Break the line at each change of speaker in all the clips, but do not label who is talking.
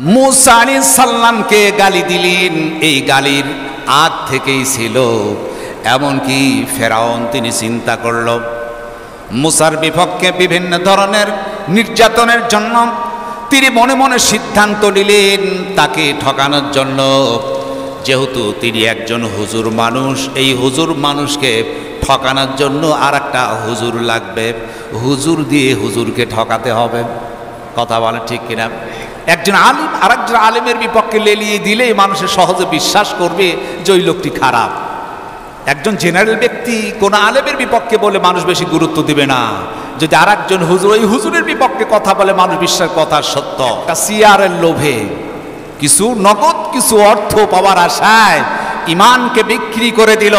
মুসা আলাইহিস সালামকে গালি দিলেন, এই গালির আগ থেকেই ছিল। এমনকি ফেরাউন তিনি চিন্তা করল মুসার বিপক্ষে বিভিন্ন ধরনের নির্যাতনের জন্য তিনি মনে মনে সিদ্ধান্ত নিলেন তাকে ঠকানোর জন্য। যেহেতু তিনি একজন হুজুর মানুষ, এই হুজুর মানুষকে ঠকানোর জন্য আর একটা হুজুর লাগবে, হুজুর দিয়ে হুজুরকে ঠকাতে হবে। কথা বলে ঠিক কিনা? একজন আলিম আর একজন আলিমের বিপক্ষে লেলিয়ে দিলেই মানুষের সহজে বিশ্বাস করবে যে ওই লোকটি খারাপ। একজন জেনারেল ব্যক্তি কোন আলেমের বিপক্ষে বলে মানুষ বেশি গুরুত্ব দিবে না। যদি আর একজন হুজুর ওই হুজুরের বিপক্ষে কথা বলে মানুষ বিশ্বাস কথা সত্য। সিয়ারের লোভে কিছু নগদ কিছু অর্থ পাওয়ার আশায় ইমানকে বিক্রি করে দিল।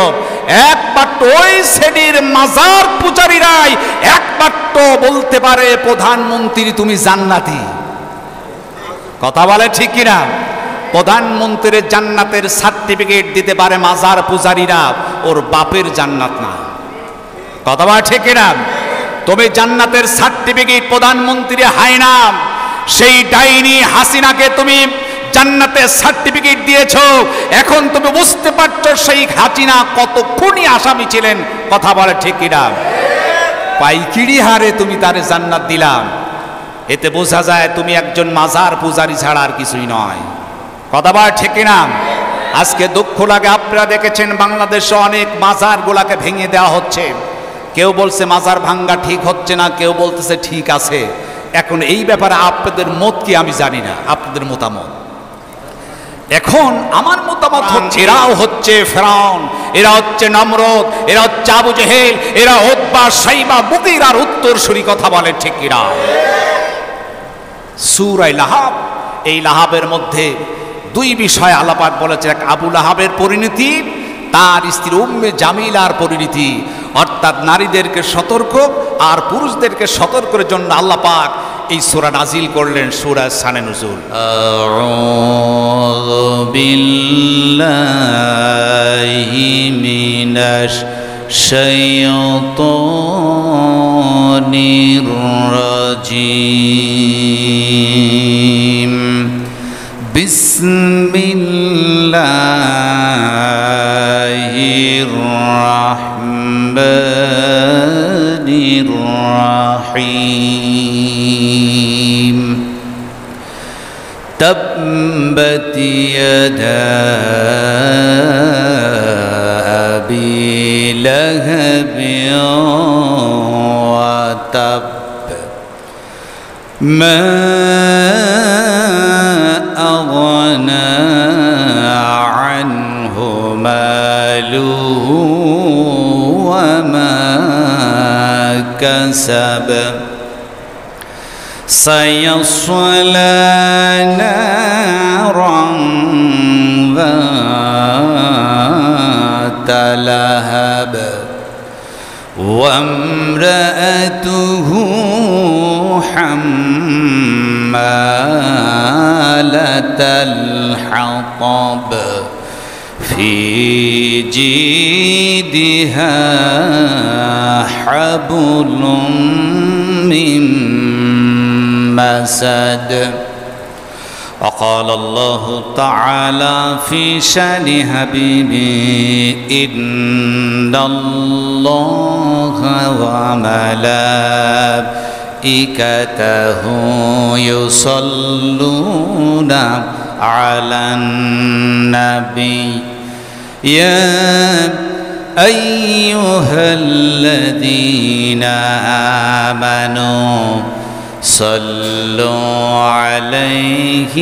একবার ওই শ্রেণীর মাজার পূজারীরাই একবার বলতে পারে প্রধানমন্ত্রী তুমি জান্নাতি। কথা বলে ঠিক কিনা? প্রধানমন্ত্রীর জান্নাতের সার্টিফিকেট দিতে পারে মাজার পূজারীরা, ওর বাপের জান্নাত না। কথা বলে ঠিক কিনা? তবে জান্নাতের সার্টিফিকেট প্রধানমন্ত্রী হয় না। সেই ডাইনি হাসিনাকে তুমি জান্নাতের সার্টিফিকেট দিয়েছো, এখন তুমি বুঝতে পারছো সেই হাসিনা কত খুনি আসামি ছিলেন। কথা বলে ঠিক কিনা? পাইকিরি হারে তুমি তারে জান্নাত দিলাম, এতে বোঝা যায় তুমি একজন মাজার পূজারী ছাড়া আর কিছুই নয়। কথা বলে ঠিক কিনা? আজকে দুঃখ লাগে, আপনারা দেখেছেন বাংলাদেশে অনেক মাজার গুলাকে ভেঙে দেওয়া হচ্ছে। কেউ বলছে মাজার ভাঙ্গা ঠিক হচ্ছে না, কেউ বলতেছে ঠিক আছে। এখন এই ব্যাপারে আপনাদের মত কি আমি জানি না, আপনাদের মতামত। এখন আমার মতামত হচ্ছে এরাও হচ্ছে ফেরাউন, এরা হচ্ছে নমরুদ, এরা হচ্ছে আবু জেহেল, এরা উতবা শাইবা মুগীরার উত্তরসূরি। কথা বলে ঠিক কিনা? সূরা লাহাব, এই লাহাবের মধ্যে দুই বিষয় আল্লাপাক বলেছে। এক আবু লাহাবের পরিণতি, তার স্ত্রী উম্মে জামিলার পরিণতি। অর্থাৎ নারীদেরকে সতর্ক আর পুরুষদেরকে সতর্কের জন্য আল্লাহ পাক এই সূরা নাজিল করলেন, সূরা শানে নুজুল।
আউযু বিল্লাহি মিনাশ শাইতানির রাজিম। বিসমিল্লাহির রাহমানির রাহিম। তাব্বাত ইয়াদা আবি লাহাবিন ওয়া তাব। মা أغنى عنه ماله وما كسب سيصلى نارا ذات لهب وامرأته حمالة الحطب في جيدها حبل من مسد. وقال الله تعالى في شأن حبيبي إن الله وملائكته يصلون على النبي يا أيها الذين آمنوا صلوا عليه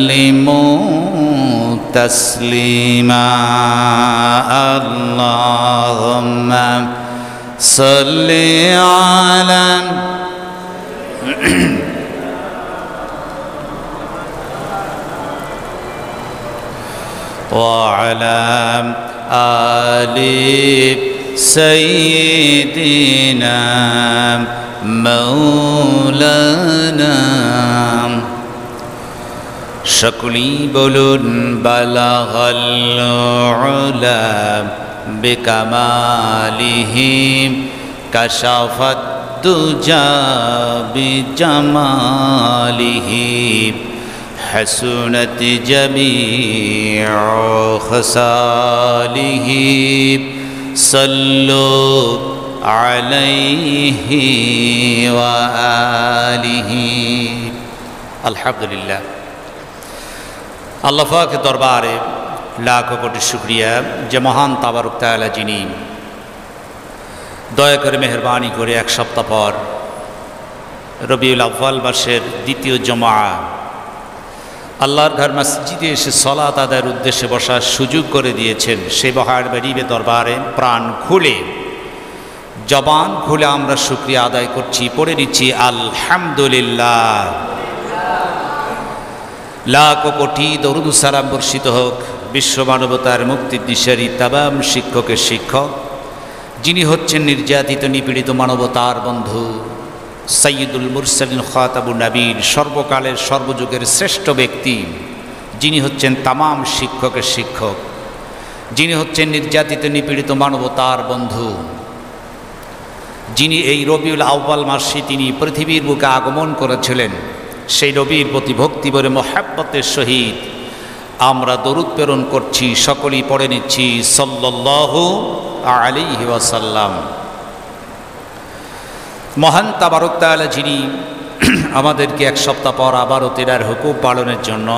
وسلموا تسليما. اللهم صل على وعلى آل سيدنا مولانا সকলেই বলুন বালাগাল উলা বিকামালিহি কাশাফাত الدجى بجماله حسنت جميع خصاله صلوا عليه وآله الحمد لله আল্লাহ পাকের দরবারে লাখ কোটি শুকরিয়া যে মহান তাবারক তাআলা যিনি দয়া করে মেহেরবানি করে এক সপ্তাহ পর রবিউল আউয়াল মাসের দ্বিতীয় জুমা আল্লাহর ঘর মসজিদে এসে সালাত আদায়ের উদ্দেশ্যে বসার সুযোগ করে দিয়েছেন। সেই মহান গরিবে দরবারে প্রাণ খুলে জবান খুলে আমরা শুকরিয়া আদায় করছি, পড়ে নিচ্ছি আলহামদুলিল্লাহ। লাখ কোটি দরুদ সালাম বর্ষিত হোক বিশ্ব মানবতার মুক্তির দিশারি তামাম শিক্ষকের শিক্ষক, যিনি হচ্ছেন নির্যাতিত নিপীড়িত মানবতার বন্ধু, সাইয়্যিদুল মুরসালিন খাতাবুন নবীন, সর্বকালের সর্বযুগের শ্রেষ্ঠ ব্যক্তি, যিনি হচ্ছেন তামাম শিক্ষকের শিক্ষক, যিনি হচ্ছেন নির্যাতিত নিপীড়িত মানবতার বন্ধু, যিনি এই রবিউল আউয়াল মাসে তিনি পৃথিবীর বুকে আগমন করেছিলেন। সেই নবীর প্রতি ভক্তি ভরে মহাব্বতের সহিত আমরা দরুদ প্রেরণ করছি, সকলেই পড়ে নিচ্ছি সাল্লাল্লাহু আলাইহি ওয়াসাল্লাম। মহান তাবারক তাআলা যিনি আমাদেরকে এক সপ্তাহ পর আবারও তেনার হুকুম পালনের জন্য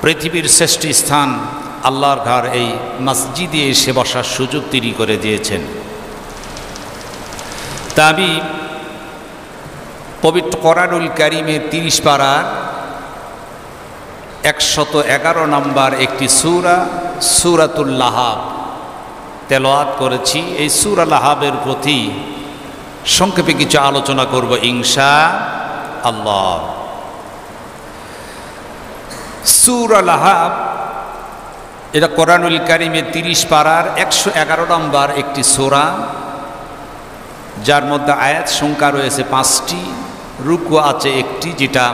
পৃথিবীর শ্রেষ্ঠ স্থান আল্লাহর ঘর এই মসজিদে এসে বসার সুযোগ তিনি করে দিয়েছেন। তা আমি পবিত্র কোরআনুল কারীমের 30 পারার 111 নম্বর একটি সূরা সূরাতুল লাহাব তেলাওয়াত করেছি। এই সূরা লাহাবের প্রতি সংক্ষেপে কিছু আলোচনা করব ইনশাআল্লাহ। সূরা লাহাব এটা কোরআনুল কারীমের 30 পারার 111 নম্বর একটি সূরা, যার মধ্যে আয়াত সংখ্যা রয়েছে 5টি, রুকু আছে একটি, যেটা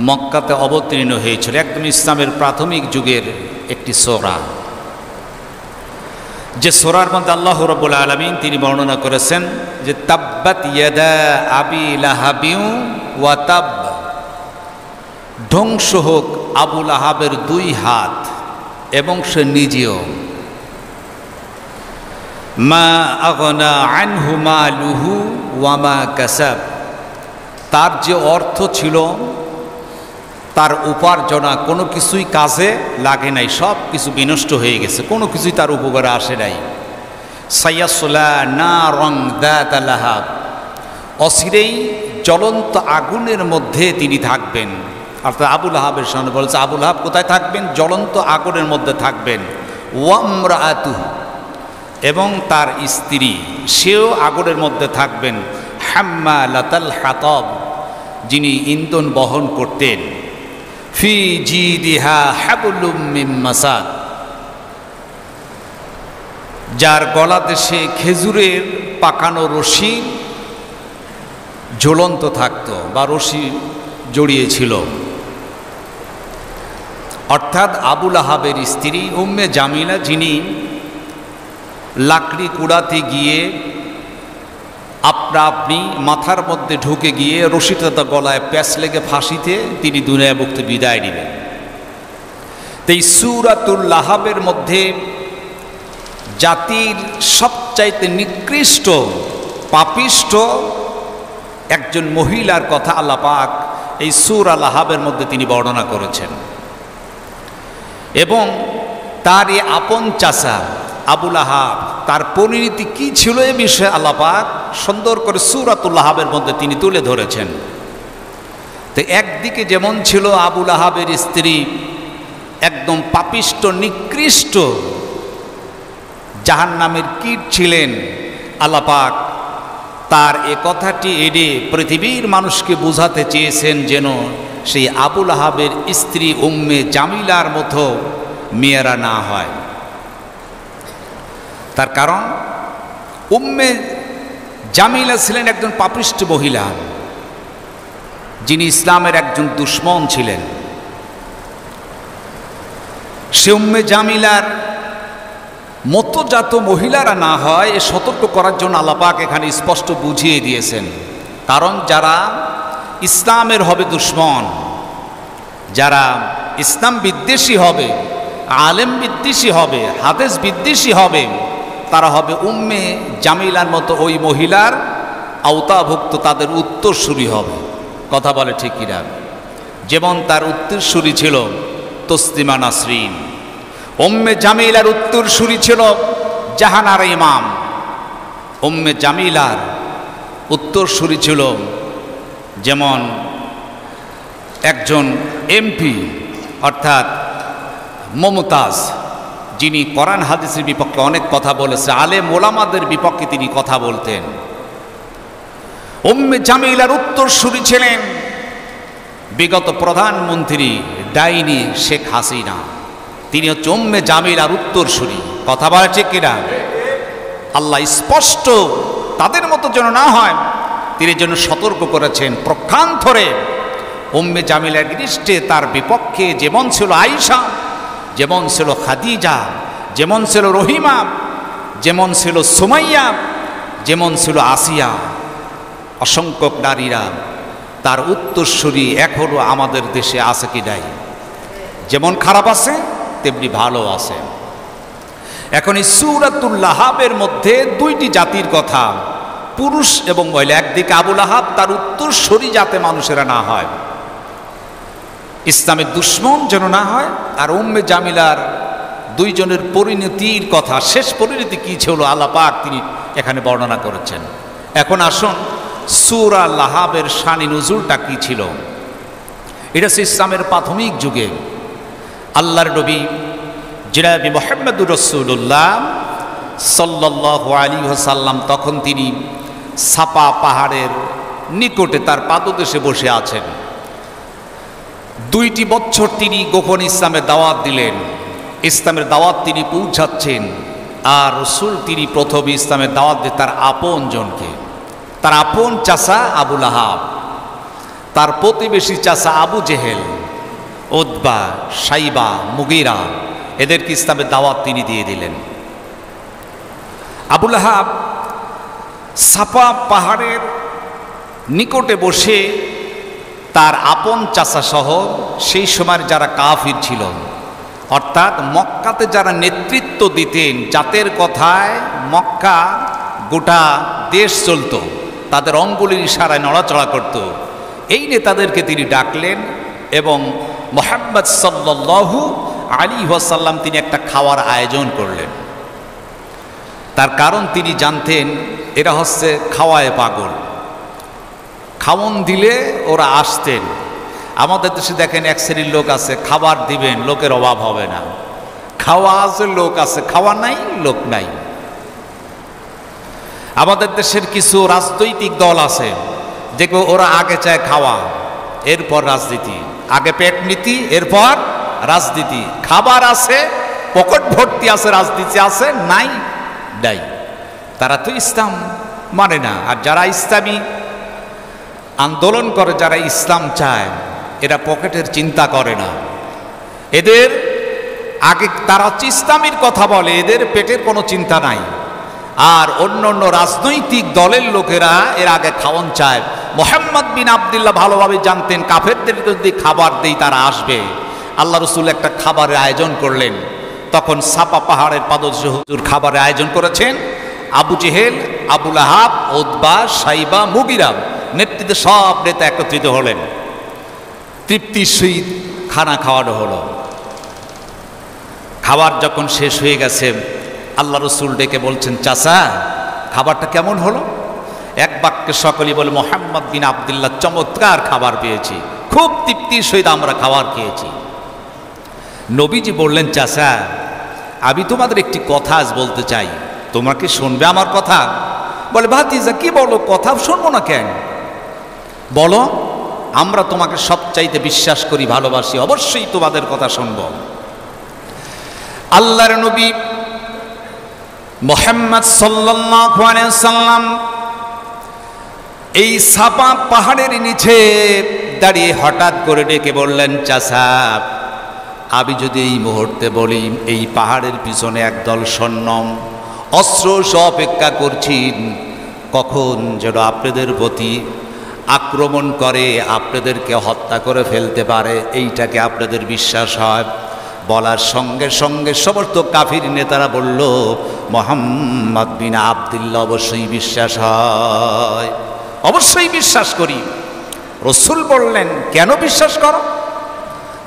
মক্কাতে অবতীর্ণ হয়েছিল। একদম ইসলামের প্রাথমিক যুগের একটি সূরা, যে সূরার মধ্যে আল্লাহ রাব্বুল আলামিন তিনি বর্ণনা করেছেন যে তাব্বাত ইয়াদা আবি লাহাবিউ ওয়া তাব, ধ্বংস হোক আবু লাহাবের 2 হাত এবং সে নিজেও। মা আগনা আনহু মালুহু ওয়া মা কাসাব, তার যে অর্থ ছিল তার উপার্জনা কোনো কিছুই কাজে লাগে নাই, সব কিছু বিনষ্ট হয়ে গেছে, কোনো কিছুই তার উপকারে আসে নাই। সায়াসলা নারং যাতা লাহাব, অচিরেই জ্বলন্ত আগুনের মধ্যে তিনি থাকবেন। অর্থাৎ আবু লাহাবের সামনে বলছে আবু লাহাব কোথায় থাকবেন? জ্বলন্ত আগুনের মধ্যে থাকবেন। ওয়ামরাআতুহু, এবং তার স্ত্রী সেও আগুনের মধ্যে থাকবেন। হাম্মালাতাল হাতাব, যিনি ইন্ধন বহন করতেন। ফি জিদিহা হাবলুম মিন মাসাদ, যার গলাতে সে খেজুরের পাকানো রশি ঝুলন্ত থাকত বা রশি জড়িয়েছিল। অর্থাৎ আবু লাহাবের স্ত্রী উম্মে জামিলা, যিনি লাকড়ি কুড়াতে গিয়ে আপনি মাথার মধ্যে ঢুকে গিয়ে রশিটা গলায় প্যাঁচ লেগে ফাঁসিতে তিনি দুনিয়া মুক্তি বিদায় নেবেন। তো এই সূরাতুল লাহাবের মধ্যে জাতির সবচাইতে নিকৃষ্ট পাপিষ্ঠ একজন মহিলার কথা আল্লাহ পাক এই সূরা লাহাবের মধ্যে তিনি বর্ণনা করেছেন, এবং তার এই আপন চাচা আবু লাহাব তার পরিণতি কি ছিল এ বিষয়ে আল্লাহ পাক সুন্দর করে সূরাতুল লাহাবের মধ্যে তিনি তুলে ধরেছেন। তো একদিকে যেমন ছিল আবু লাহাবের স্ত্রী একদম পাপিষ্ট নিকৃষ্ট জাহান্নামের কীট ছিলেন, আল্লাহ পাক তার এ কথাটি এড়ে পৃথিবীর মানুষকে বোঝাতে চেয়েছেন যেন সেই আবু লাহাবের স্ত্রী উম্মে জামিলার মতো মেয়েরা না হয়। তার কারণ উম্মে জামিলা ছিলেন একজন পাপিষ্ঠ মহিলা, যিনি ইসলামের একজন দুশমন ছিলেন। সে উম্মে জামিলার মতজাত মহিলারা না হয় এ সতর্ক করার জন্য আল্লাহ পাক এখানে স্পষ্ট বুঝিয়ে দিয়েছেন। কারণ যারা ইসলামের হবে দুশ্মন, যারা ইসলাম বিদ্বেষী হবে, আলেম বিদ্বেষী হবে, হাদিস বিদ্বেষী হবে, তারা হবে উম্মে জামিলার মতো ওই মহিলার আওতাভুক্ত, তাদের উত্তরসূরি হবে। কথা বলে ঠিক কিনা? যেমন তার উত্তরসূরি ছিল তসলিমা নাসরিন, উম্মে জামিলার উত্তরসূরি ছিল জাহানার ইমাম, উম্মে জামিলার উত্তরসূরি ছিল যেমন একজন এমপি অর্থাৎ মমতাজ, যিনি কোরআন হাদিসের বিপক্ষে অনেক কথা বলেছে, আলেম ওলামাদের বিপক্ষে তিনি কথা বলতেন। উম্মে জামিলার উত্তরসূরি ছিলেন বিগত প্রধানমন্ত্রী ডাইনি শেখ হাসিনা, তিনি হচ্ছে উম্মে জামিলার উত্তরসূরি। কথা বলে ঠিক কিনা? আল্লাহ স্পষ্ট তাদের মতো যেন না হয় তিনি যেন সতর্ক করেছেন প্রক্ষান্তরে। উম্মে জামিলার দৃষ্টে তার বিপক্ষে যেমন ছিল আয়েশা, যেমন ছিল খাদিজা, যেমন ছিল রহিমা, যেমন ছিল সুমাইয়া, যেমন ছিল আসিয়া, অসংখ্য নারীরা তার উত্তরসূরি এখনো আমাদের দেশে আছে কি নাই? যেমন খারাপ আছে তেমনি ভালো আছে। এখন এই সূরাতুল লাহাবের মধ্যে দুইটি জাতির কথা, পুরুষ এবং মহিলা। একদিকে আবু লাহাব, তার উত্তরসূরি যাতে মানুষেরা না হয়, ইসলামের দুশ্মন যেন না হয়। আর উম্মে জামিলার দুইজনের পরিণতির কথা, শেষ পরিণতি কী ছিল আল্লাহ পাক তিনি এখানে বর্ণনা করেছেন। এখন আসুন সূরা লাহাবের শানি নুজুলটা কী ছিল। এটা হচ্ছে ইসলামের প্রাথমিক যুগে আল্লাহর নবী জনাবে মুহাম্মদুর রাসূলুল্লাহ সাল্লাল্লাহু আলাইহি ওয়াসাল্লাম তখন তিনি সাফা পাহাড়ের নিকটে তার পাদদেশে বসে আছেন। 2টি বছর তিনি গোপন ইসলামের দাওয়াত দিলেন, ইসলামের দাওয়াত তিনি পৌঁছাচ্ছেন। আর রাসূল তিনি প্রথম ইসলামের দাওয়াত দিয়ে তার আপন জনকে, তার আপন চাচা আবু লাহাব, তার প্রতিবেশী চাচা আবু জেহেল, উতবা, সাইবা, মুগীরা, এদেরকে ইসলামের দাওয়াত তিনি দিয়ে দিলেন। আবু লাহাব সাফা পাহাড়ের নিকটে বসে তার আপন চাচা সহ সেই সময়ের যারা কাফির ছিল, অর্থাৎ মক্কাতে যারা নেতৃত্ব দিতেন, জাতের কথায় মক্কা গোটা দেশ চলত, তাদের অঙ্গুলির ইশারায় নড়াচড়া করত, এই নেতাদেরকে তিনি ডাকলেন এবং মুহাম্মদ সাল্লাল্লাহু আলাইহি ওয়াসাল্লাম তিনি একটা খাওয়ার আয়োজন করলেন। তার কারণ তিনি জানতেন এরা হচ্ছে খাওয়ায় পাগল, খাওয়ন দিলে ওরা আসতেন। আমাদের দেশে দেখেন এক শ্রেণীর লোক আছে, খাবার দিবেন লোকের অভাব হবে না, খাওয়া আছে লোক আছে, খাওয়া নাই লোক নাই। আমাদের দেশের কিছু রাজনৈতিক দল আছে, দেখো ওরা আগে চায় খাওয়া, এরপর রাজনীতি, আগে পেট নীতি এরপর রাজনীতি। খাবার আছে, পকেট ভর্তি আছে, রাজনীতি আছে নাই নাই। তারা তো ইসলাম মানে না। আর যারা ইসলামী আন্দোলন করে, যারা ইসলাম চায়, এরা পকেটের চিন্তা করে না। এদের আগে তারা হচ্ছে ইসলামের কথা বলে, এদের পেটের কোনো চিন্তা নাই। আর অন্য অন্য রাজনৈতিক দলের লোকেরা এর আগে খাওয়ান চায়। মুহাম্মদ বিন আবদুল্লাহ ভালোভাবে জানতেন কাফেরদের যদি খাবার দেই তারা আসবে। আল্লাহ রাসূল একটা খাবারের আয়োজন করলেন। তখন সাফা পাহাড়ের পাদদেশে হুজুর খাবারের আয়োজন করেছেন। আবু জেহেল, আবু লাহাব, উতবা, সাইবা, মুগীরা নেতৃত্বে সব নেতা একত্রিত হলেন। তৃপ্তির সহিত খানা খাওয়ানো হলো। খাবার যখন শেষ হয়ে গেছে, আল্লাহ রাসূল ডেকে বলছেন, চাচা খাবারটা কেমন হলো? এক বাক্যে সকলেই বলে, মুহাম্মদ বিন আবদুল্লাহ চমৎকার খাবার পেয়েছি, খুব তৃপ্তির সহিত আমরা খাবার খেয়েছি। নবীজি বললেন, চাচা আমি তোমাদের একটি কথা আজ বলতে চাই, তোমরা কি শুনবে আমার কথা? বলে, ভাতিজা কি বলো, কথা শুনবো না কেন? বলো, আমরা তোমাকে সবচাইতে বিশ্বাস করি, ভালোবাসি, অবশ্যই তোমাদের কথা শুনব। আল্লাহর নবী মুহাম্মদ সাল্লাল্লাহু আলাইহি ওয়াসাল্লাম এই সাফা পাহাড়ের নিচে দাঁড়িয়ে হঠাৎ করে ডেকে বললেন, চাচা
আমি যদি এই মুহূর্তে বলি এই পাহাড়ের পিছনে একদল সৈন্য অস্ত্র সহ অপেক্ষা করছেন, কখন যেন আপনাদের প্রতি আক্রমণ করে আপনাদেরকে হত্যা করে ফেলতে পারে, এইটাকে আপনাদের বিশ্বাস হয়? বলার সঙ্গে সঙ্গে সমস্ত কাফির নেতারা বলল, মুহাম্মদ বিন আব্দুল্লাহ অবশ্যই বিশ্বাস হয়, অবশ্যই বিশ্বাস করি। রাসূল বললেন, কেন বিশ্বাস করো?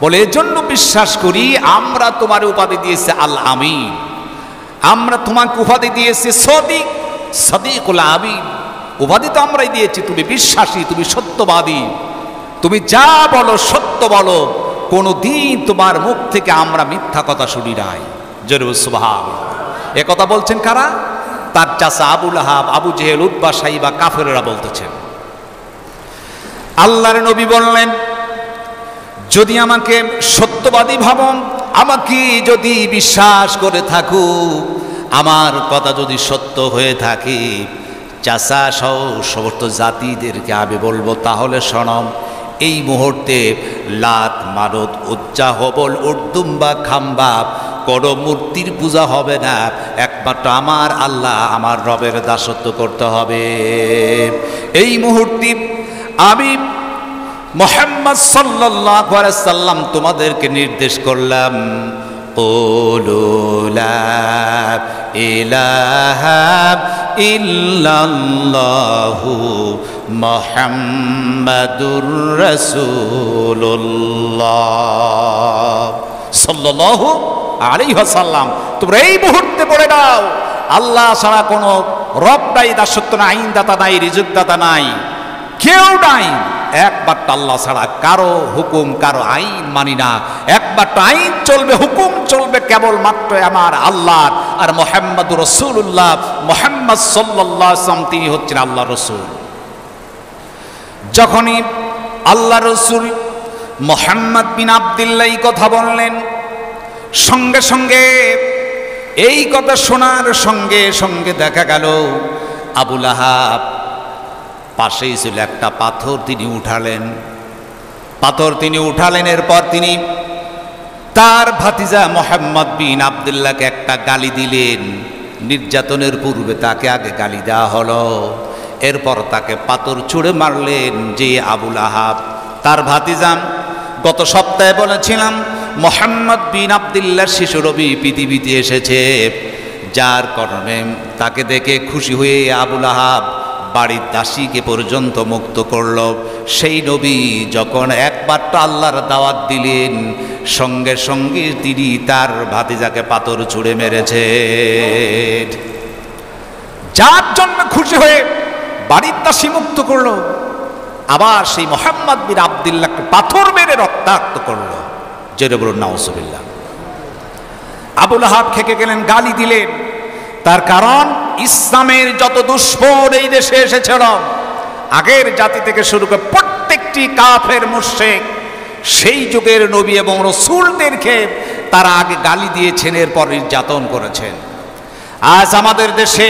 বলে, এজন্য বিশ্বাস করি, আমরা তোমার উপাধি দিয়েছি আল আমিন, আমরা তোমাকে উপাধি দিয়েছি সদিক, সদিকুল আমিন, উপাধি তো আমরাই দিয়েছি, তুমি বিশ্বাসী, তুমি সত্যবাদী, তুমি যা বলো সত্য বলো, কোনো দিন তোমার মুখ থেকে আমরা মিথ্যা কথা শুনি নাই। জরুর সুবহানাল্লাহ। এ কথা বলছেন কারা? তার চাচা আবু লাহাব, আবু জেহেল, উতবা, সাইবা, কাফেররা বলতেছেন। আল্লাহর নবী বললেন, যদি আমাকে সত্যবাদী ভাবো, আমাকে যদি বিশ্বাস করে থাকো, আমার কথা যদি সত্য হয়ে থাকে, চাচা সহ সমস্ত জাতিদেরকে আমি বলবো, তাহলে শোনো, এই মুহূর্তে লাত, মানত, উজ্জা, হবল, উর্দুম্বা, খাম্বা কোনো মূর্তির পূজা হবে না, একমাত্র আমার আল্লাহ, আমার রবের দাসত্ব করতে হবে। এই মুহূর্তে আমি মুহাম্মদ সাল্লাল্লাহু আলাইহি সাল্লাম তোমাদেরকে নির্দেশ করলাম, কুলু লা ইলাহা ইল্লাল্লাহু মুহাম্মাদুর রাসূলুল্লাহ সাল্লাল্লাহু আলাইহি ওয়াসাল্লাম। তোমরা এই মুহূর্তে বলে দাও, আল্লাহ ছাড়া কোনো রব নাই, দাসত্ব নাই, আইনদাতা নাই, রিজুকদাতা নাই, কেউ নাই, একমাত্র আল্লাহ ছাড়া কারো হুকুম, কারো আইন মানি না, একমাত্র আইন চলবে, হুকুম চলবে কেবলমাত্র আমার আল্লাহর। আর মুহাম্মাদুর রাসূলুল্লাহ, মুহাম্মদ সাল্লাল্লাহু আলাইহি ওয়াসাল্লাম তিনি হচ্ছেন আল্লাহর রাসূল। যখনই আল্লাহ রাসূল মুহাম্মদ বিন আব্দুল্লাহ এই কথা বললেন, সঙ্গে সঙ্গে এই কথা শোনার সঙ্গে সঙ্গে দেখা গেল আবু লাহাব পাশেই ছিল একটা পাথর, তিনি উঠালেন, পাথর তিনি উঠালেন। এরপর তিনি তার ভাতিজা মুহাম্মদ বিন আব্দুল্লাহকে একটা গালি দিলেন। নির্যাতনের পূর্বে তাকে আগে গালি দেওয়া হলো, এরপর তাকে পাথর ছুঁড়ে মারলেন। যে আবু লাহাব তার ভাতিজা, গত সপ্তাহে বলেছিলাম মুহাম্মদ বিন আব্দুল্লাহর শিশু নবী পৃথিবীতে এসেছে, যার কারণে তাকে দেখে খুশি হয়ে আবু লাহাব বাড়ির দাসীকে পর্যন্ত মুক্ত করল। সেই নবী যখন একমাত্র আল্লাহর দাওয়াত দিলেন, সঙ্গে সঙ্গে তিনি তার ভাতিজাকে পাথর ছুঁড়ে মেরেছে। যার জন্য খুশি হয়ে বাড়ির দাসী মুক্ত করলো, আবার সেই মুহাম্মদ বিন আব্দুল্লাহকে পাথর মেরে রক্তাক্ত করলো। জেরে বলুন নাউজুবিল্লাহ। আবু লাহাব খেকে গেলেন, গালি দিলেন। তার কারণ ইসলামের যত দুশ্মন এই দেশে এসেছিল, আগের জাতি থেকে শুরু করে প্রত্যেকটি কাফের মুশরিক সেই যুগের নবী এবং রাসূলদেরকে তারা আগে গালি দিয়েছেন, এরপর নির্যাতন করেছেন। আজ আমাদের দেশে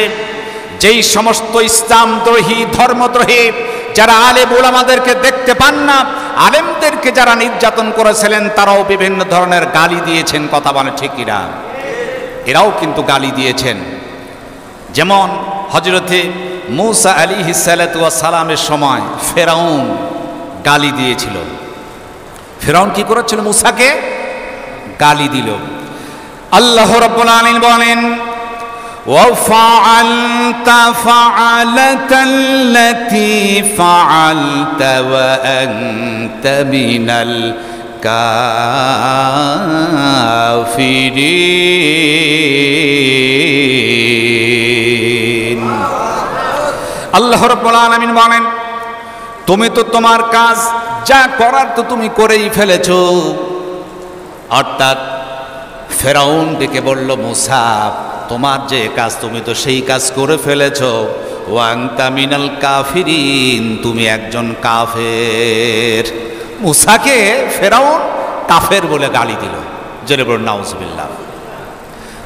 যেই সমস্ত ইসলামদ্রোহী, ধর্মদ্রোহী যারা আলেম ওলামাদেরকে দেখতে পান না, আলেমদেরকে যারা নির্যাতন করেছিলেন, তারাও বিভিন্ন ধরনের গালি দিয়েছেন। কথা বলে ঠিক কিনা? এরাও কিন্তু গালি দিয়েছেন। যেমন হযরতে মূসা আলাইহিস সালাতু ওয়াস সালামের সময় ফেরাউন গালি দিয়েছিল। ফেরাউন কি করেছিল? মূসাকে গালি দিল। আল্লাহ রাব্বুল আলামিন বলেন, وَفَعَلْتَ فَعَلَتَ الَّتِي فَعَلْتَ وَأَنْتَ مِنَ الْكَافِرِينَ। আল্লাহ রাব্বুল আলামিন বলেন, তুমি তো তোমার কাজ যা করার তো তুমি করেই ফেলেছো। অর্থাৎ ফেরাউন ডেকে বলল, মূসা তোমার যে কাজ তুমি তো সেই কাজ করে ফেলেছো। ওয়ান্তা মিনাল কাফিরিন, তুমি একজন কাফের। মূসাকে ফেরাউন কাফের বলে গালি দিল। জেরে বলুন নাউজুবিল্লাহ।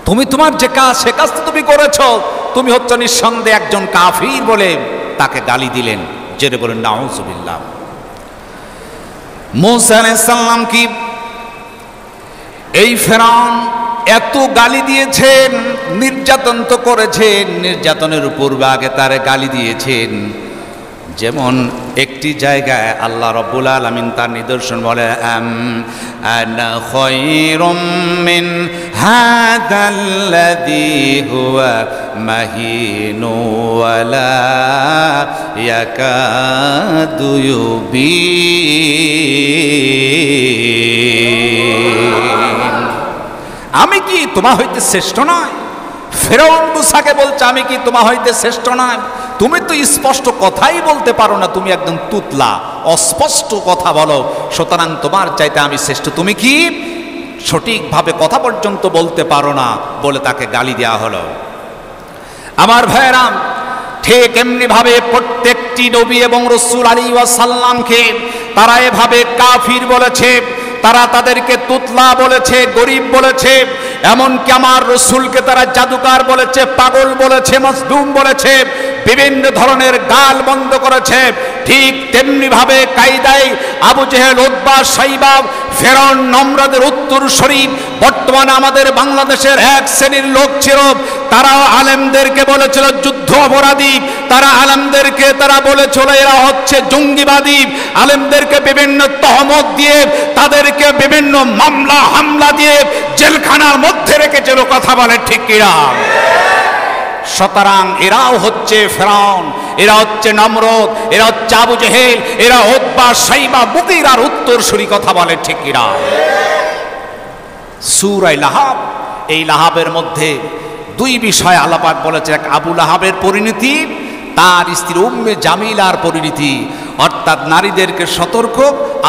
তুমি তোমার যে কাজ সে কাজ তো তুমি করেছো, তুমি হচ্ছে নিঃসন্দেহে একজন কাফির বলে তাকে গালি দিলেন। জেরে বলুন নাউজুবিল্লাহ। মূসা আলাইহিস সালাম কি এই ফেরাউন এত গালি দিয়েছেন, নির্যাতন তো করেছেন, নির্যাতনের পূর্বে তারে গালি দিয়েছেন। যেমন একটি জায়গায় আল্লাহ রাব্বুল আলামিন তার নিদর্শন বলে, আনা খায়রুম মিন হাদাল্লাযী হুয়া মাহিনু ওয়ালা ইয়াকাদু ইউবিন। আমি কি তোমা হইতে শ্রেষ্ঠ নয়? ফেরাউন মুসাকে বলছে, আমি কি তোমা হইতে শ্রেষ্ঠ নয়? তুমি তো স্পষ্ট কথাই বলতে পারো না, তুমি একদম তুতলা, অস্পষ্ট কথা বলো, সুতরাং তোমার চাইতে আমি শ্রেষ্ঠ। তুমি কি সঠিকভাবে কথা পর্যন্ত বলতে পারো না, বলে তাকে গালি দেওয়া হলো। আমার ভাইয়েরা, ঠিক এমনি ভাবে প্রত্যেকটি নবী এবং রাসূল আলাইহিস সালামকে তারা এভাবে কাফির বলেছে, তারা তাদেরকে তুতলা বলেছে, গরিব বলেছে, এমনকি আমার রাসূলকে তারা জাদুকর বলেছে, পাগল বলেছে, মজদুম বলেছে, বিভিন্ন ধরনের গাল বন্ধ করেছে। ঠিক তেমনি ভাবে কায়দায় আবু জেহেল, উতবা, সাইবা, ফেরাউন, নমরুদের উত্তরসূরি বর্তমানে আমাদের বাংলাদেশের এক শ্রেণীর লোক ছিল। তারা আলেমদেরকে বলেছিল যুদ্ধ অপরাধী, তারা আলেমদেরকে তারা বলেছিল এরা হচ্ছে জঙ্গিবাদী, আলেমদেরকে বিভিন্ন তহমত দিয়ে, তাদেরকে বিভিন্ন মামলা হামলা দিয়ে জেলখানার মধ্যে রেখেছিল। কথা বলে ঠিক কিনা? সুতরাং এরাও হচ্ছে ফেরাউন, এরা হচ্ছে নমরুদ, এরা হচ্ছে আবু জেহেল, এরা উতবা, সাইবা, মুগীরার উত্তরসূরি। কথা বলে ঠিক কিনা? সূরা লাহাব, এই লাহাবের মধ্যে দুই বিষয় আল্লাহ পাক বলেছে, এক আবু লাহাবের পরিণতি, তার স্ত্রী উম্মে জামিলার পরিণতি, অর্থাৎ নারীদেরকে সতর্ক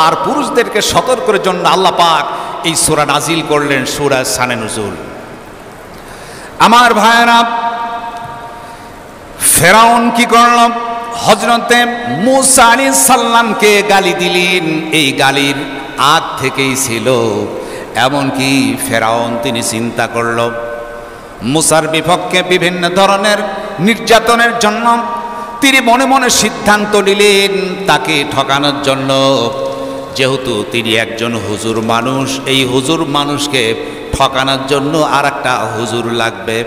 আর পুরুষদেরকে সতর্কের জন্য আল্লাহ পাক এই সূরা নাজিল করলেন, সূরা শানে নুজুল। আমার ভাইয়েরা, ফেরাউন কি করল? হযরতে মূসা আলাইহিস সালামকে গালি দিলেন। এই গালির আদ থেকেই ছিল, এমনকি ফেরাউন তিনি চিন্তা করল মূসার বিপক্ষে বিভিন্ন ধরনের নির্যাতনের জন্য তিনি মনে মনে সিদ্ধান্ত নিলেন তাকে ঠকানোর জন্য। যেহেতু তিনি একজন হুজুর মানুষ, এই হুজুর মানুষকে ঠকানোর জন্য আর একটা হুজুর লাগবে,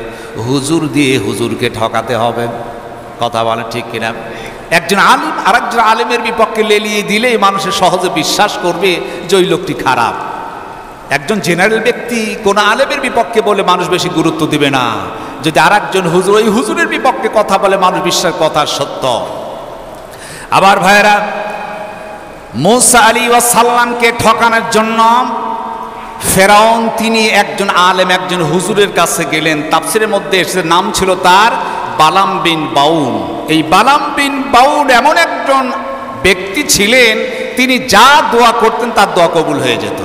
হুজুর দিয়ে হুজুরকে ঠকাতে হবে। কথা বলে ঠিক কিনা? একজন আলিম আর একজন আলিমের বিপক্ষে লেলিয়ে দিলেই মানুষের সহজে বিশ্বাস করবে যে ওই লোকটি খারাপ। একজন জেনারেল ব্যক্তি কোন আলেমের বিপক্ষে বলে মানুষ বেশি গুরুত্ব দিবে না। যদি আর একজন হুজুর ওই হুজুরের বিপক্ষে কথা বলে, মানুষ বিশ্বাস কথা সত্য। আবার ভাইয়েরা, মূসা আলাইহিস সালামকে ঠকানোর জন্য ফেরাউন তিনি একজন আলেম, একজন হুজুরের কাছে গেলেন। তাফসীরের মধ্যে এসে নাম ছিল তার বালাম বিন বাউন। এই বালাম বিন বাউন এমন একজন ব্যক্তি ছিলেন, তিনি যা দোয়া করতেন তার দোয়া কবুল হয়ে যেত।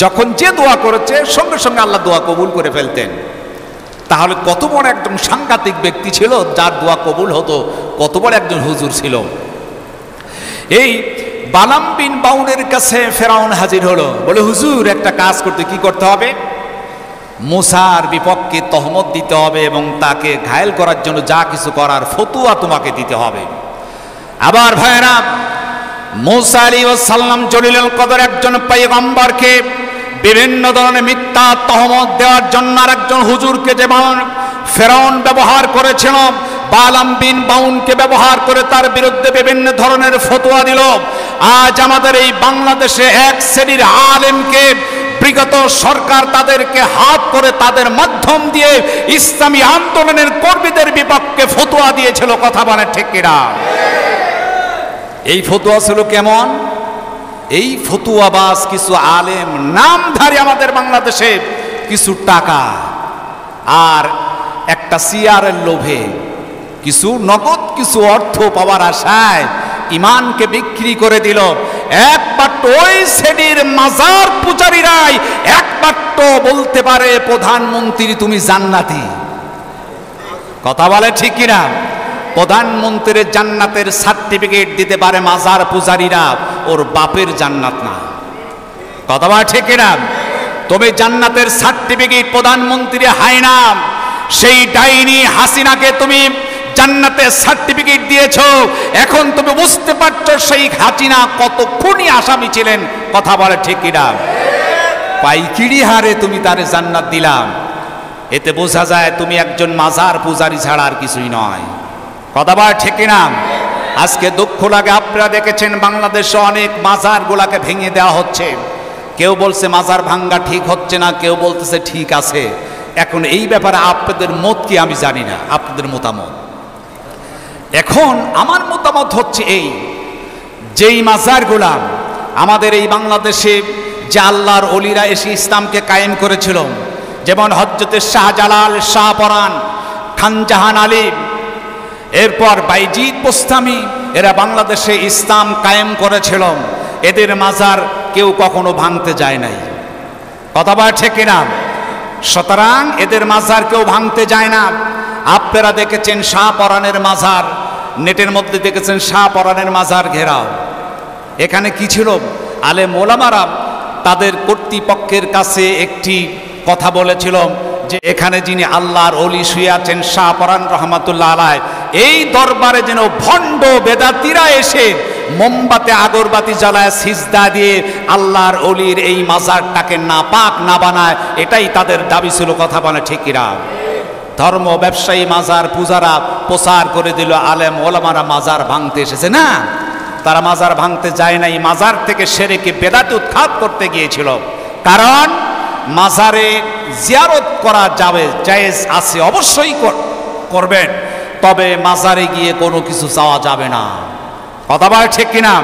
যখন যে দোয়া করেছে সঙ্গে সঙ্গে আল্লাহ দোয়া কবুল করে ফেলতেন। তাহলে কত বড় একজন সাংঘাতিক ব্যক্তি ছিল যার দোয়া কবুল হতো, কত বড় একজন হুজুর ছিল। এই বালাম বিন বাউনের কাছে ফেরাউন হাজির হলো, বলে হুজুর একটা কাজ করতে, কি করতে হবে? মূসার বিপক্ষে তহমত দিতে হবে এবং তাকে ঘায়েল করার জন্য যা কিছু করার ফতোয়া তোমাকে দিতে হবে। আবার ভাইরা, মূসা আলাইহিস সালাম জলিলুল কদর একজন পয়গম্বরকে বিভিন্ন ধরনের মিথ্যা তহমত দেওয়ার জন্য আরেকজন হুজুরকে যেমন ফেরাউন ব্যবহার করেছিল, বালাম বিন বাউনকে ব্যবহার করে তার বিরুদ্ধে বিভিন্ন ধরনের ফতোয়া দিল। আজ আমাদের এই বাংলাদেশে এক শ্রেণীর আলেমকে বিগত সরকার তাদেরকে হাত করে তাদের মাধ্যম দিয়ে ইসলামী আন্দোলনের কর্মীদের বিপক্ষে ফতোয়া দিয়েছিল। কথা বলে ঠিক কিনা? এই ফতোয়া ছিল কেমন? এই ফতোয়াবাজ কিছু আলেম নামধারী আমাদের বাংলাদেশে কিছু টাকা আর একটা চেয়ারের লোভে, কিছু নগদ কিছু অর্থ পাওয়ার আশায় ইমানকে বিক্রি করে দিল। একমাত্র ওই শ্রেণীর মাজার পূজারীরাই একমাত্র বলতে পারে প্রধানমন্ত্রী তুমি জান্নাতি। কথা বলে ঠিক কিনা? প্রধানমন্ত্রীর জান্নাতের সার্টিফিকেট দিতে পারে মাজার পূজারীরা, ওর বাপের জান্নাত না। কথা বলে ঠিক কিনা? তবে জান্নাতের সার্টিফিকেট প্রধানমন্ত্রী হয় না। সেই ডাইনি হাসিনাকে তুমি জান্নাতের সার্টিফিকেট দিয়েছো, এখন তুমি বুঝতে পারছো সেই হাসিনা কত খুনি আসামি ছিলেন। কথা বলে ঠিক কিনা? পাইকিরি হারে তুমি তারে জান্নাত দিলাম, এতে বোঝা যায় তুমি একজন মাজার পূজারী ছাড়া আর কিছুই নয়। কথা বল ঠিক কিনা? আজকে দুঃখ লাগে, আপনারা দেখেছেন বাংলাদেশে অনেক মাজারগুলাকে ভেঙে দেওয়া হচ্ছে। কেউ বলছে মাজার ভাঙ্গা ঠিক হচ্ছে না, কেউ বলতেছে ঠিক আছে। এখন এই ব্যাপারে আপনাদের মত কি আমি জানি না, আপনাদের মতামত। এখন আমার মতামত হচ্ছে এই, যেই মাজারগুলা আমাদের এই বাংলাদেশে যে আল্লাহর ওলিরা এসে ইসলামকে কায়েম করেছিল, যেমন হযরত শাহজালাল, শাহপরান, খানজাহান আলী, এরপর বাইজিদ বোস্তামি, এরা বাংলাদেশে ইসলাম কায়েম করেছিল, এদের মাজার কেউ কখনো ভাঙতে যায় নাই। কথা বলা ঠিক কিনা? সুতরাং এদের মাজার কেউ ভাঙতে যায় না। আপনারা দেখেছেন শাহপরানের মাজার, নেটের মধ্যে দেখেছেন শাহপরানের মাজার ঘেরাও। এখানে কি ছিল? আলেম ওলামারা তাদের কর্তৃপক্ষের কাছে একটি কথা বলেছিল যে এখানে যিনি আল্লাহর ওলি শুয়ে আছেন শাহপরান রহমাতুল্লাহ আলাইহ, এই দরবারে যেন ভণ্ড বেদাতীরা এসে মোমবাতি আগরবাতি জ্বালায় সিজদা দিয়ে আল্লাহর ওলির এই মাজারটাকে নাপাক না বানায়, এটাই তাদের দাবি ছিল। কথা বলে ঠিক কিনা? ধর্ম ব্যবসায়ী মাজার পূজারা প্রচার করে দিল আলেম ওলামারা মাজার ভাঙতে এসেছে। না, তারা মাজার ভাঙতে যায় নাই, মাজার থেকে শিরকে বেদাত উৎখাত করতে গিয়েছিল। কারণ মাজারে জিয়ারত করা যাবে, জায়েজ আছে, অবশ্যই করবেন, তবে মাজারে গিয়ে কোনো কিছু চাওয়া যাবে না। কথা বলে ঠিক কিনা?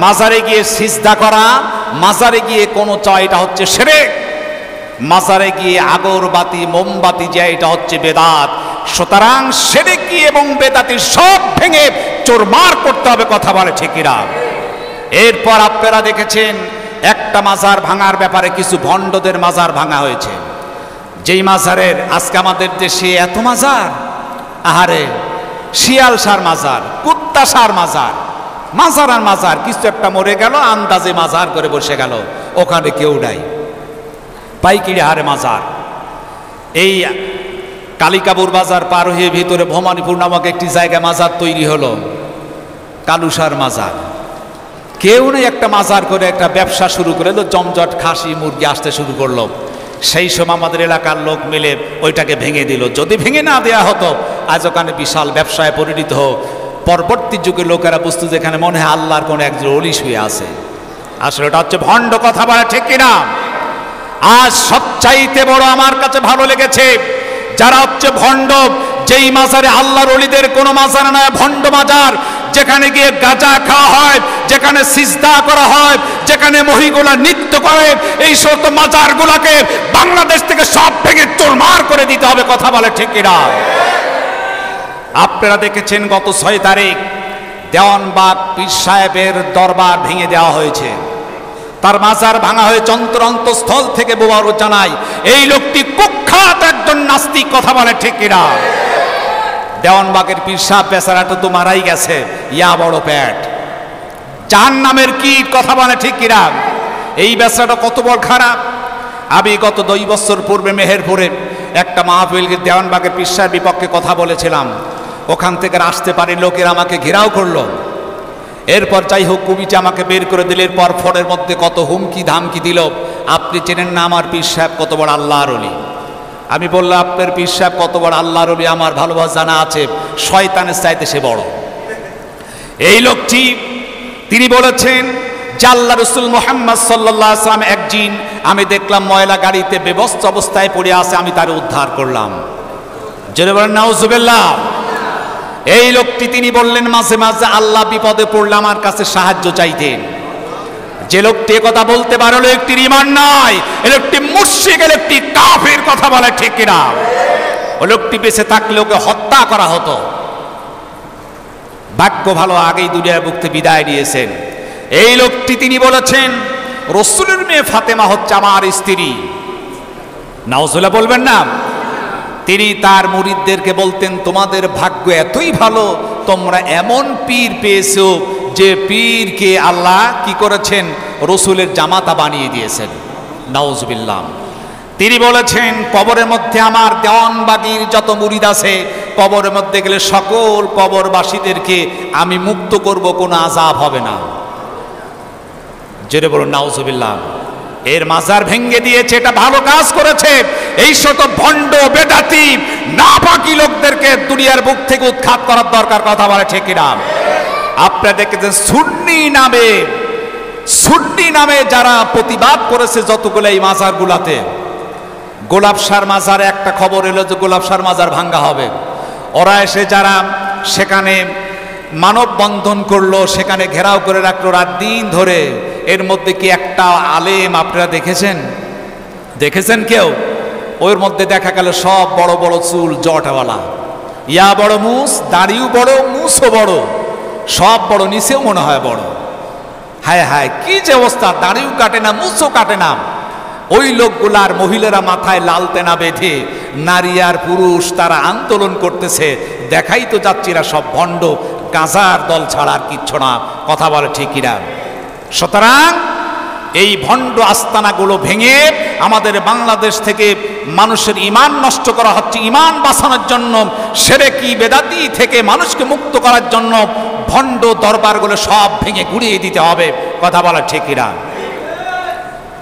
মাজারে গিয়ে সিজদা করা, মাজারে গিয়ে কোনো চাওয়া, এটা হচ্ছে শিরক। মাজারে গিয়ে আগরবাতি মোমবাতি যায়, এটা হচ্ছে বেদাত। সুতরাং শিরকি এবং বেদাতি সব ভেঙে চোরমার করতে হবে। কথা বলে ঠিক কিনা? এরপর আপনারা দেখেছেন একটা মাজার ভাঙার ব্যাপারে কিছু ভণ্ডদের মাজার ভাঙা হয়েছে। যেই মাজারের আজকে আমাদের দেশে এত মাজার, আহারে শিয়াল সার মাজার, কুত্তা সার মাজার, মাজার আর মাজার, কিছু একটা মরে গেল আন্দাজে মাজার করে বসে গেল, ওখানে কেউ নাই। পাইকিরি হারে মাজার। এই কালিকাপুর বাজার পার হয়ে ভিতরে ভবানীপুর নামক একটি জায়গায় মাজার তৈরি হলো, কালুসার মাজার। কেউ নেই, একটা মাজার করে একটা ব্যবসা শুরু করে দিল, জমজট খাসি মুরগি আসতে শুরু করলো। সেই সময় আমাদের এলাকার লোক মিলে ওইটাকে ভেঙে দিল। যদি ভেঙে না দেওয়া হতো আজ ওখানে বিশাল ব্যবসায় পরিণত হোক। পরবর্তী যুগে লোকেরা বুঝতো যেখানে মনে হয় আল্লাহর কোনো একজন ওলি শুয়ে আছে। আসলে এটা হচ্ছে ভণ্ড। কথা বলা ঠিক কিনা? আজ সবচাইতে বড় আমার কাছে ভালো লেগেছে যারা হচ্ছে ভণ্ড, যেই মাজারে আল্লাহর ওলিদের কোনো মাজার নয়, ভণ্ড মাজার, যেখানে গিয়ে গাঁজা খাওয়া হয়, যেখানে সিজদা করা হয়, যেখানে মহিলা নৃত্য করে, এই সমস্ত মাজারগুলোকে বাংলাদেশ থেকে সব ভেঙে চুরমার করে দিতে হবে। কথা বলে ঠিক কিনা? আপনারা দেখেছেন গত 6 তারিখ দেওয়ানবাগ পীর সাহেবের দরবার ভেঙে দেওয়া হয়েছে, তার মাজার ভাঙা হয়ে যন্ত্র অন্তঃস্থল থেকে মোবারক জানাই এই লোকটি কুখ্যাত একজন নাস্তিক। কথা বলে ঠিক কিনা? দেওয়ানবাগের পীর সাহেব বেচারাটা তো মারাই গেছে, ইয়া বড় পেট, জাহান্নামের কীট। কথা বলে ঠিক কিনা? এই বেচারাটা কত বড় খারাপ। আমি গত 2 বছর পূর্বে মেহেরপুরে একটা মাহফিলকে দেওয়ানবাগের পীর সাহেবের বিপক্ষে কথা বলেছিলাম। ওখান থেকে আসতে পারি লোকেরা আমাকে ঘেরাও করলো। এরপর যাই হোক কমিটি আমাকে বের করে দিল। এরপর ফোনের মধ্যে কত হুমকি ধামকি দিল, আপনি চেনেন না আমার পীর সাহেব কত বড় আল্লাহর ওলি। আমি বললাম আপনার পীর সাহেব কত বড় আল্লাহর ওলি আমার ভালোবাসা জানা আছে, শয়তানের চাইতে সে বড়। এই লোকটি তিনি বলেছেন যে আল্লাহ রসুল মুহাম্মদ সাল্লাল্লাহু আলাইহি ওয়াসাল্লাম একদিন আমি দেখলাম ময়লা গাড়িতে বেবস্থ অবস্থায় পড়ে আছে, আমি তারে উদ্ধার করলাম। জোরে বলেন নাউজুবিল্লাহ। এই লোকটি তিনি বললেন মাঝে মাঝে আল্লাহ বিপদে পড়লে আমার কাছে সাহায্য চাইতেন। যে লোকটি কথা বলতে পারলো একটির ঈমান নাই, এই লোকটি মুশরিক, এই লোকটি কাফির। কথা বলে ঠিক কিনা? ওই লোকটি বেঁচে থাকলে ওকে হত্যা করা হতো। ভাগ্য ভালো আগেই দুনিয়ার মুক্তি বিদায় নিয়েছেন। এই লোকটি তিনি বলেছেন রাসূলের মেয়ে ফাতেমা হচ্ছে আমার স্ত্রী। নাউজুবিল্লাহ বলবেন না? তিনি তার মুরিদদেরকে বলতেন তোমাদের ভাগ্য এতই ভালো, তোমরা এমন পীর পেয়েছো যে পীরকে আল্লাহ কি করেছেন, রসুলের জামাতা বানিয়ে দিয়েছেন। নাউজুবিল্লাহ। তিনি বলেছেন কবরের মধ্যে আমার দেওয়ানবাগীর যত মুরিদ আছে, কবরের মধ্যে গেলে সকল কবরবাসীদেরকে আমি মুক্ত করব, কোনো আযাব হবে না। জেরে বলুন নাউজুবিল্লাহ। এর মাজার ভেঙে দিয়েছে, এটা ভালো কাজ করেছে। এই শত ভণ্ড বেদাতি নাপাকি লোকদেরকে দুনিয়ার বুক থেকে উৎখাত করার দরকার, কথা বলে ঠিক কিনা? আপনারা দেখেছেন সুন্নি নামে যারা প্রতিবাদ করেছে যতগুলো এই মাজারগুলাতে, গোলাপশার মাজারে একটা খবর এলো যে গোলাপশার মাজার ভাঙ্গা হবে। ওরা এসে যারা সেখানে মানববন্ধন করলো, সেখানে ঘেরাও করে রাখলো রাত দিন ধরে, এর মধ্যে কি একটা আলেম আপনারা দেখেছেন কেউ? ওর মধ্যে দেখা গেল সব বড় বড় চুল, জটাওয়ালা, ইয়া বড় মুস, দাড়িও বড়, মুসও বড়, সব বড়, নিচেও মনে হয় বড়। হায় হায়, কি যে অবস্থা, দাড়িও কাটে না, মুসও কাটে না। ওই লোকগুলার মহিলারা মাথায় লাল তেনা বেঁধে, নারী আর পুরুষ তারা আন্দোলন করতেছে। দেখাই তো যাচ্ছিরা সব ভণ্ড গাঁজার দল ছাড়া আর কিচ্ছু না, কথা বলে ঠিক কিনা? সুতরাং এই ভণ্ড আস্তানাগুলো ভেঙে আমাদের বাংলাদেশ থেকে মানুষের ঈমান নষ্ট করা হচ্ছে। ঈমান বাঁচানোর জন্য, শিরকি বেদাতি থেকে মানুষকে মুক্ত করার জন্য ভণ্ড দরবারগুলো সব ভেঙে গুড়িয়ে দিতে হবে, কথা বলা ঠিক কিনা?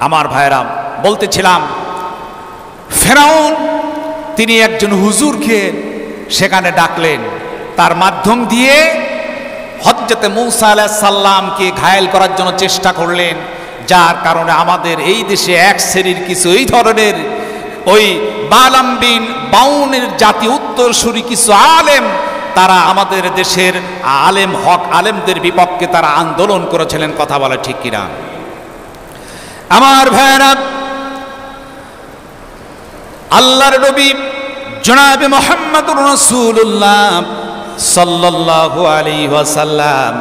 আমার ভাইরা, বলতেছিলাম ফেরাউন তিনি একজন হুজুরকে সেখানে ডাকলেন, তার মাধ্যম দিয়ে হযরতে মূসা আলাইহিস সালামকে ঘায়েল করার জন্য চেষ্টা করলেন। যার কারণে আমাদের এই দেশে এক শ্রেণীর কিছু এই ধরনের ওই বালাম বিন বাউনের জাতি উত্তরসূরি কিছু আলেম, তারা আমাদের দেশের হক আলেমদের বিপক্ষে তারা আন্দোলন করেছিলেন, কথা বলে ঠিক কিনা? আমার ভাইরা, আল্লাহর নবী জনাবে মুহাম্মদুর রাসূলুল্লাহ সাল্লাল্লাহু আলাইহি ওয়াসাল্লাম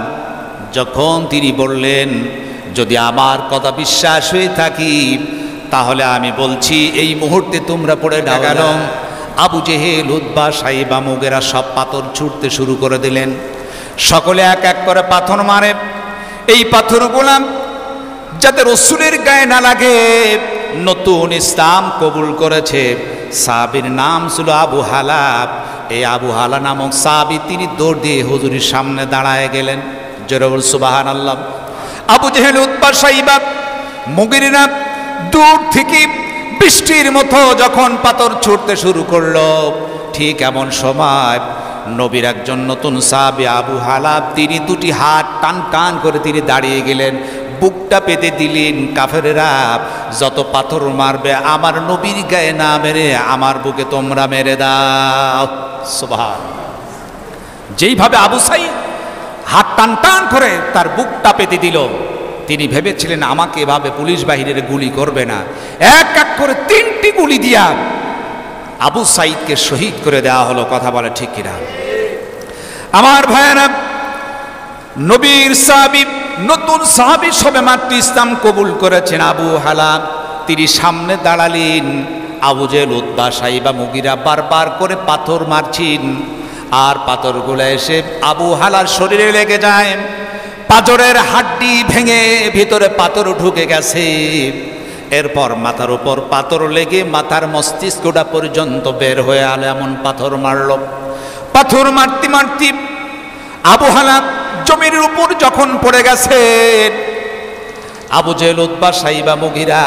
যখন তিনি বললেন, যদি আমার কথা বিশ্বাস হয়ে থাকি তাহলে আমি বলছি এই মুহূর্তে তোমরা পড়ে গেল। আবু জেহেল, উতবা, সাইবা, মুগেরা সব পাথর ছুটতে শুরু করে দিলেন। সকলে এক এক করে পাথর মারে। এই পাথরগুলো যাতে রসুলের গায়ে না লাগে, নতুন ইসলাম কবুল করেছে, সাহাবীর নাম ছিল আবু হালাব। এই আবু হালা নামক সাহাবী তিনি দৌড় দিয়ে হুজুরের সামনে দাঁড়ায় গেলেন। জোরে বল সুবহানাল্লাহ। আবু জেহেল, উতবা, সাইবা, মুগিরা দূর থেকে বৃষ্টির মতো যখন পাথর ছুটতে শুরু করলো, ঠিক এমন সময় নবীর একজন নতুন সাহাবী আবু হালাব তিনি দুটি হাত টান টান করে তিনি দাঁড়িয়ে গেলেন, বুকটা পেতে দিলেন। কাফেরেরা যত পাথর মারবে আমার নবীর গায়ে না মেরে আমার বুকে তোমরা মেরে দাও। সুবহানাল্লাহ। যেইভাবে আবু সাইদ হাত টান টান করে তার বুকটা পেতে দিল, তিনি ভেবেছিলেন আমাকে এভাবে পুলিশ বাহিনীর গুলি করবে না। এক এক করে 3টি গুলি দিয়া আবু সাইদকে শহীদ করে দেওয়া হলো, কথা বলে ঠিক কিনা? আমার ভাইয়েরা, নবীর সাহাবী, নতুন সাহাবী সবে মাত্র ইসলাম কবুল করেছেন আবু হালাব, তিনি সামনে দাঁড়ালেন। আবু জেহেল, উতবা, সাইবা, মুগিরা বারবার করে পাথর মারছেন, আর পাথরগুলো এসে আবু হালার শরীরে লেগে যায়। পাঁজরের হাড্ডি ভেঙে ভিতরে পাথর ঢুকে গেছে। এরপর মাথার উপর পাথর লেগে মাথার মস্তিষ্কটা পর্যন্ত বের হয়ে আলো এমন পাথর মারল। পাথর মারতে মারতে আবু হালাব জমির উপর যখন পড়ে গেছে, আবু জেহেল, উতবা, সাইবা, মুগিরা,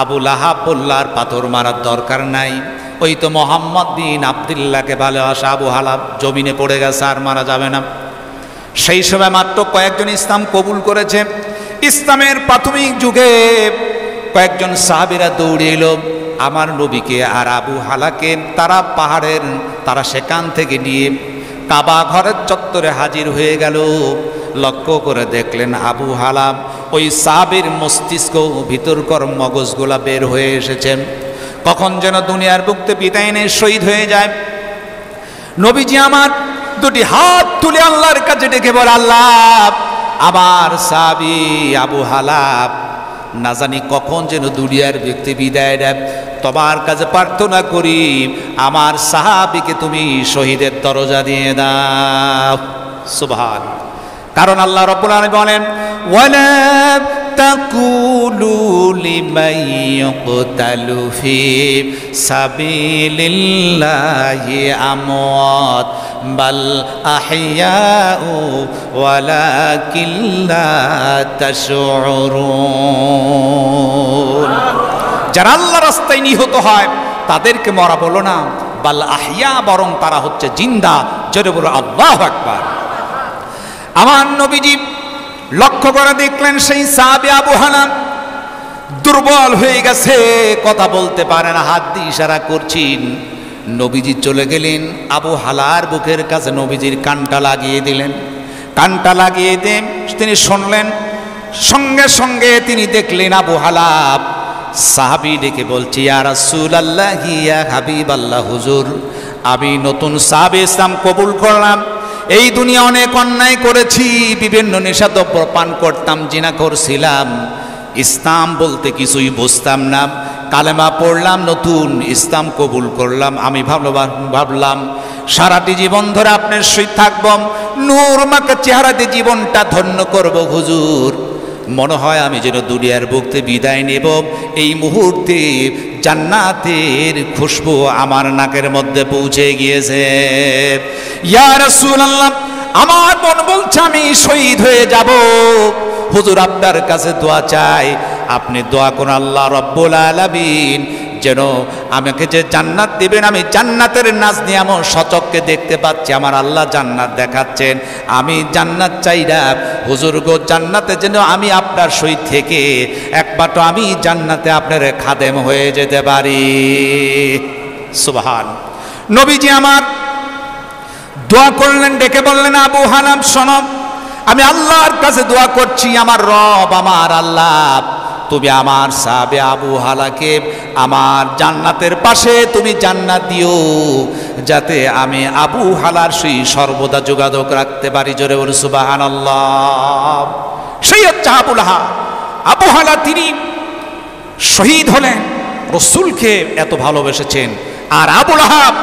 আবু লাহাব বলল আর পাথর মারার দরকার নাই, ওই তো মোহাম্মদ বিন আব্দুল্লাহকে ভালোবাসা আবু হালাব জমিনে পড়ে গেছে, আর মারা যাবে না। সেই সময় মাত্র কয়েকজন ইসলাম কবুল করেছে। ইসলামের প্রাথমিক যুগে কয়েকজন সাহাবীরা দৌড়ে এলো আমার নবীকে আর আবু হালাকে তারা সেখান থেকে নিয়ে কাবা ঘরের চত্বরে হাজির হয়ে গেল। লক্ষ্য করে দেখলেন আবু হালাব ওই সাহাবীর মস্তিষ্ক ভিতরকর মগজগুলা বের হয়ে এসেছেন, কখন যেন দুনিয়ার বুকতে বিদায় নিয়ে শহীদ হয়ে যায়। নবীজি আমার দুটি হাত তুলে আল্লাহর কাছে ডেকে বলে, আল্লাহ, আমার সাহাবী আবু হালাব না জানি কখন যেন দুনিয়ার ব্যক্তি বিদায় দেয়, তোমার কাছে প্রার্থনা করি আমার সাহাবীকে তুমি শহীদের দরজা দিয়ে দাও। সুবহানাল্লাহ। কারণ আল্লাহ রাব্বুল আলামিন বলেন, ওয়ালা তাকুলু লিমান ইয়াকতালু ফি সাবিলিল্লাহি আমওয়াত বাল আহইয়াউ ওয়ালাকিন লা তাশউরুন।
যারা আল্লাহ রাস্তায় নিহত হয় তাদেরকে মরা বলো না, বাল আহিয়া, বরং তারা হচ্ছে জিন্দা। জোরে বলো আল্লাহু আকবার। আমার নবীজি লক্ষ্য করে দেখলেন সেই সাহাবী আবু হালা দুর্বল হয়ে গেছে, কথা বলতে পারে না, হাত দিয়ে ইশারা করছেন। নবীজি চলে গেলেন, আবু হালার বুকের কাছে নবীজির কানটা লাগিয়ে দিলেন। কানটা লাগিয়ে দেন তিনি শুনলেন, সঙ্গে সঙ্গে তিনি দেখলেন আবু হালা সাহাবী ডেকে বলছি, ইয়া রাসূলুল্লাহ, ইয়া হাবিবাল্লাহ, হুজুর আমি নতুন সাহাবে ইসলাম কবুল করলাম। এই দুনিয়া অনেক অন্যায় করেছি, বিভিন্ন নেশাদ্রব্য পান করতাম, জিনা করছিলাম, ইসলাম বলতে কিছুই বুঝতাম না। কালেমা পড়লাম, নতুন ইসলাম কবুল করলাম। আমি ভাবলাম সারাটি জীবন ধরে আপনার সহিত থাকব, নূর মাকে চেহারা দিয়ে জীবনটা ধন্য করব। হুজুর মনে হয় আমি যেন দুনিয়ার বুকতে বিদায় নেব, এই মুহূর্তে জান্নাতের খুশবু আমার নাকের মধ্যে পৌঁছে গিয়েছে। ইয়া রাসূলুল্লাহ, আমার মন বলছে আমি শহীদ হয়ে যাব। হুজুর আপনার কাছে দোয়া চাই, আপনি দোয়া করুন আল্লাহ রব্বুল আলামিন যেন আমাকে যে জান্নাত দিবেন, আমি জান্নাতের নাজ নিয়ামত সচক্ষে দেখতে পাচ্ছি, আমার আল্লাহ জান্নাত দেখাচ্ছেন, আমি জান্নাত চাই না। হুজুর গো, জান্নাতে যেন আমি আপনার সহিত থেকে একবার তো আমি জান্নাতে আপনার খাদেম হয়ে যেতে পারি। সুবহান। নবীজি আমার দোয়া করলেন, ডেকে বললেন, আবু হালাম শোনো, আমি আল্লাহর কাছে দোয়া করছি, আমার রব, আমার আল্লাহ, তুমি আমার সাহাবে আবু হালাকে আমার জান্নাতের পাশে তুমি জান্নাত দিও, যাতে আমি আবু হালার সেই সর্বদা যোগাযোগ রাখতে পারি। জোরে বলে সুবহানাল্লাহ। সেই হচ্ছে আবু হালা, তিনি শহীদ হলেন, রসুলকে এত ভালোবেসেছেন। আর আবু লাহাব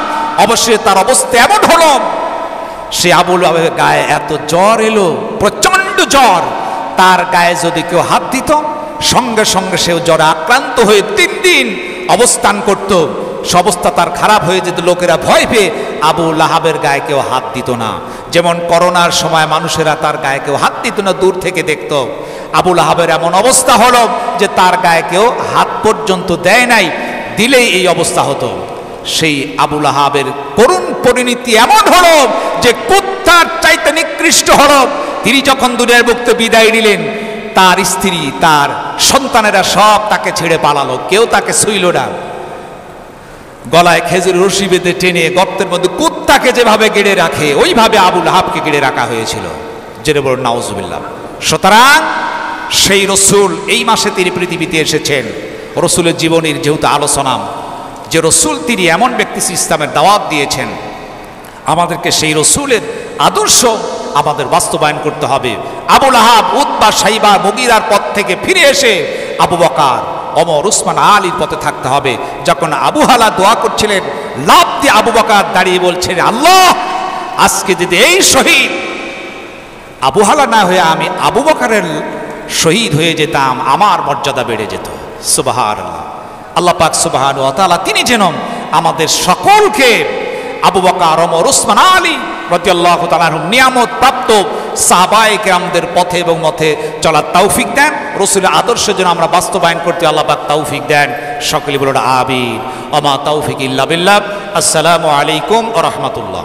অবশ্যই তার অবস্থা এমন হলো, সে আবু লাহাবের গায়ে এত জ্বর এলো, প্রচন্ড জ্বর, তার গায়ে যদি কেউ হাত দিত সঙ্গে সঙ্গে সেও জ্বরে আক্রান্ত হয়ে 3 দিন অবস্থান করত। সে অবস্থা তার খারাপ হয়ে যেত, লোকেরা ভয় পেয়ে আবু লাহাবের গায়ে কেউ হাত দিত না। যেমন করোনার সময় মানুষেরা তার গায়ে কেউ হাত দিত না, দূর থেকে দেখত। আবু লাহাবের এমন অবস্থা হলো যে তার গায়ে কেউ হাত পর্যন্ত দেয় নাই, দিলেই এই অবস্থা হতো। সেই আবু লাহাবের করুণ পরিণতি এমন হলো যে কুত্তার চাইতে নিকৃষ্ট হলো। তিনি যখন দুনিয়ার মুক্ত বিদায় নিলেন, তার স্ত্রী, তার সন্তানেরা সব তাকে ছেড়ে পালালো, কেউ তাকে ছুঁইল না। গলায় খেজুর রশি বেঁধে টেনে গর্তের মধ্যে কুত্তাকে যেভাবে গেড়ে রাখে, ওইভাবে আবু লাহাবকে গেড়ে রাখা হয়েছিল। জেনে বলুন নাউজুবিল্লাহ। সুতরাং সেই রসুল এই মাসে তিনি পৃথিবীতে এসেছেন। রসুলের জীবনের যেহেতু আলোচনা, যে রসুল তিনি এমন ব্যক্তি ইসলামের দাওয়াত দিয়েছেন, আমাদেরকে সেই রসুলের আদর্শ আমাদের বাস্তবায়ন করতে হবে। আবু লাহাব, উতবা, সাইবা, মুগীরার পথ থেকে ফিরে এসে আবু বকর, ওমর, উসমান, আলীর পথে থাকতে হবে। যখন আবু হালা দোয়া করছিলেন, লাফ দিয়ে আবু বকর দাঁড়িয়ে বলছেন, আল্লাহ, আজকে যদি এই শহীদ আবু হালা না হয়ে আমি আবু বকরের শহীদ হয়ে যেতাম, আমার মর্যাদা বেড়ে যেত। সুবহানাল্লাহ। আল্লাহ পাক সুবহানাহু ওয়া তাআলা তিনি যেন আমাদের সকলকে আবু বকর, ওমর, উসমান, আলী রাদিয়াল্লাহু তাআলা নিয়ামত প্রাপ্ত সাহাবায়ে কেরামদের পথে এবং মতে চলার তৌফিক দেন। রাসূলের আদর্শ যেন আমরা বাস্তবায়ন করতে আল্লাহ পাক তৌফিক দেন। সকলে বলুন আমিন। ওয়া মা তৌফিক ইল্লা বিল্লাহ। আসসালামু আলাইকুম ওয়া রাহমাতুল্লাহ।